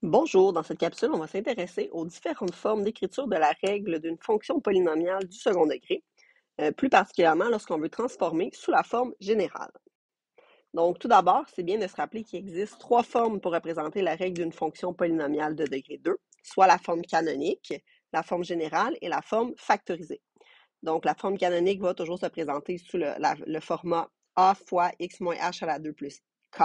Bonjour, dans cette capsule, on va s'intéresser aux différentes formes d'écriture de la règle d'une fonction polynomiale du second degré, plus particulièrement lorsqu'on veut transformer sous la forme générale. Donc, tout d'abord, c'est bien de se rappeler qu'il existe trois formes pour représenter la règle d'une fonction polynomiale de degré 2, soit la forme canonique, la forme générale et la forme factorisée. Donc, la forme canonique va toujours se présenter sous le format a fois x moins h à la 2 plus k.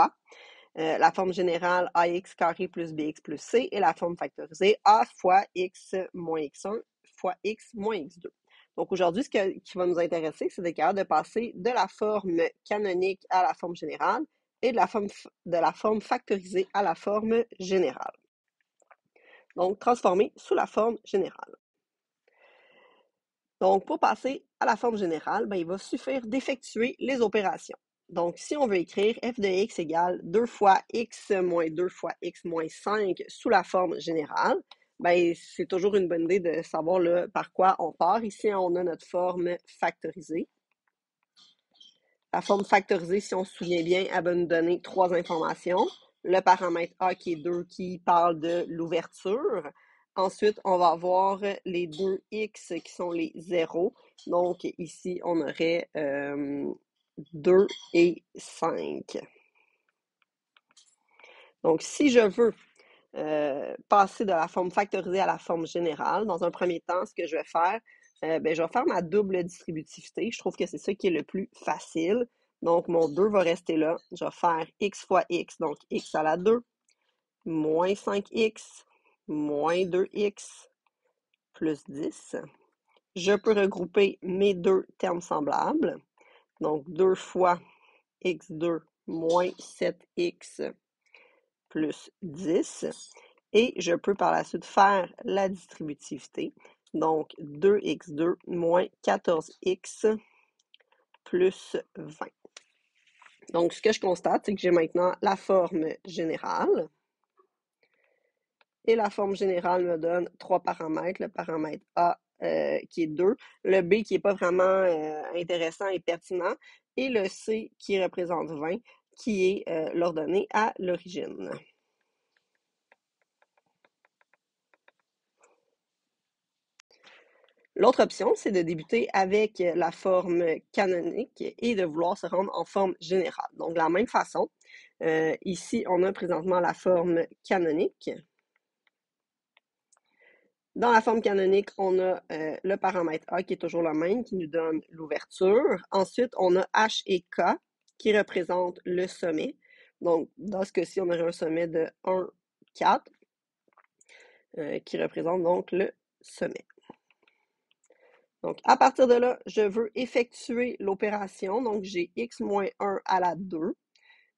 La forme générale ax carré plus bx plus c et la forme factorisée a fois x moins x1 fois x moins x2. Donc aujourd'hui, ce qui va nous intéresser, c'est d'être capable de passer de la forme canonique à la forme générale et de la forme factorisée à la forme générale. Donc transformer sous la forme générale. Donc pour passer à la forme générale, il va suffire d'effectuer les opérations. Donc, si on veut écrire f de x égale 2 fois x moins 2 fois x moins 5 sous la forme générale, c'est toujours une bonne idée de savoir là, par quoi on part. Ici, on a notre forme factorisée. La forme factorisée, si on se souvient bien, elle va nous donner trois informations. Le paramètre a qui est 2 qui parle de l'ouverture. Ensuite, on va avoir les deux x qui sont les zéros. Donc, ici, on aurait 2 et 5. Donc, si je veux passer de la forme factorisée à la forme générale, dans un premier temps, ce que je vais faire, je vais faire ma double distributivité. Je trouve que c'est ça qui est le plus facile. Donc, mon 2 va rester là. Je vais faire x fois x, donc x à la 2, moins 5x, moins 2x, plus 10. Je peux regrouper mes deux termes semblables. Donc, 2 fois x2 moins 7x plus 10. Et je peux par la suite faire la distributivité. Donc, 2x2 moins 14x plus 20. Donc, ce que je constate, c'est que j'ai maintenant la forme générale. Et la forme générale me donne trois paramètres. Le paramètre A qui est 2, le B qui n'est pas vraiment intéressant et pertinent, et le C qui représente 20, qui est l'ordonnée à l'origine. L'autre option, c'est de débuter avec la forme canonique et de vouloir se rendre en forme générale. Donc, de la même façon, ici, on a présentement la forme canonique. Dans la forme canonique, on a le paramètre A qui est toujours le même, qui nous donne l'ouverture. Ensuite, on a H et K qui représentent le sommet. Donc, dans ce cas-ci, on aurait un sommet de 1, 4 qui représente donc le sommet. Donc, à partir de là, je veux effectuer l'opération. Donc, j'ai x moins 1 à la 2.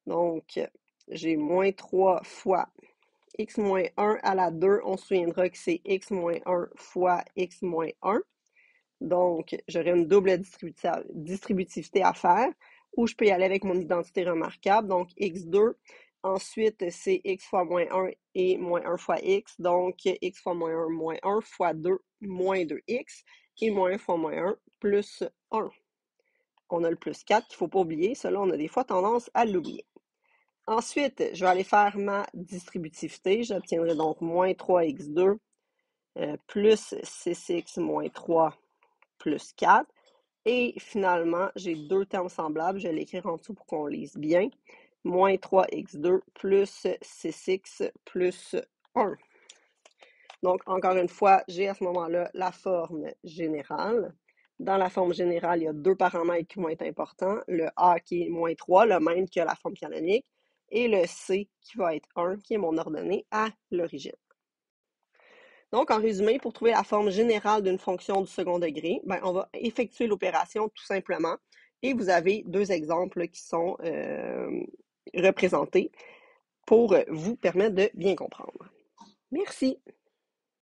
Donc, j'ai moins 3 fois x moins 1 à la 2. On se souviendra que c'est x moins 1 fois x moins 1. Donc, j'aurai une double distributivité à faire, ou je peux y aller avec mon identité remarquable. Donc, x2. Ensuite, c'est x fois moins 1 et moins 1 fois x. Donc, x fois moins 1 fois 2 moins 2x. Et moins 1 fois moins 1 plus 1. On a le plus 4 qu'il ne faut pas oublier. Cela, on a des fois tendance à l'oublier. Ensuite, je vais aller faire ma distributivité. J'obtiendrai donc moins 3x2 plus 6x moins 3 plus 4. Et finalement, j'ai deux termes semblables. Je vais l'écrire en dessous pour qu'on lise bien. Moins 3x2 plus 6x plus 1. Donc, encore une fois, j'ai à ce moment-là la forme générale. Dans la forme générale, il y a deux paramètres qui vont être importants. Le A qui est moins 3, le même que la forme canonique, et le C qui va être 1, qui est mon ordonnée à l'origine. Donc, en résumé, pour trouver la forme générale d'une fonction du second degré, on va effectuer l'opération tout simplement. Et vous avez deux exemples qui sont représentés pour vous permettre de bien comprendre. Merci.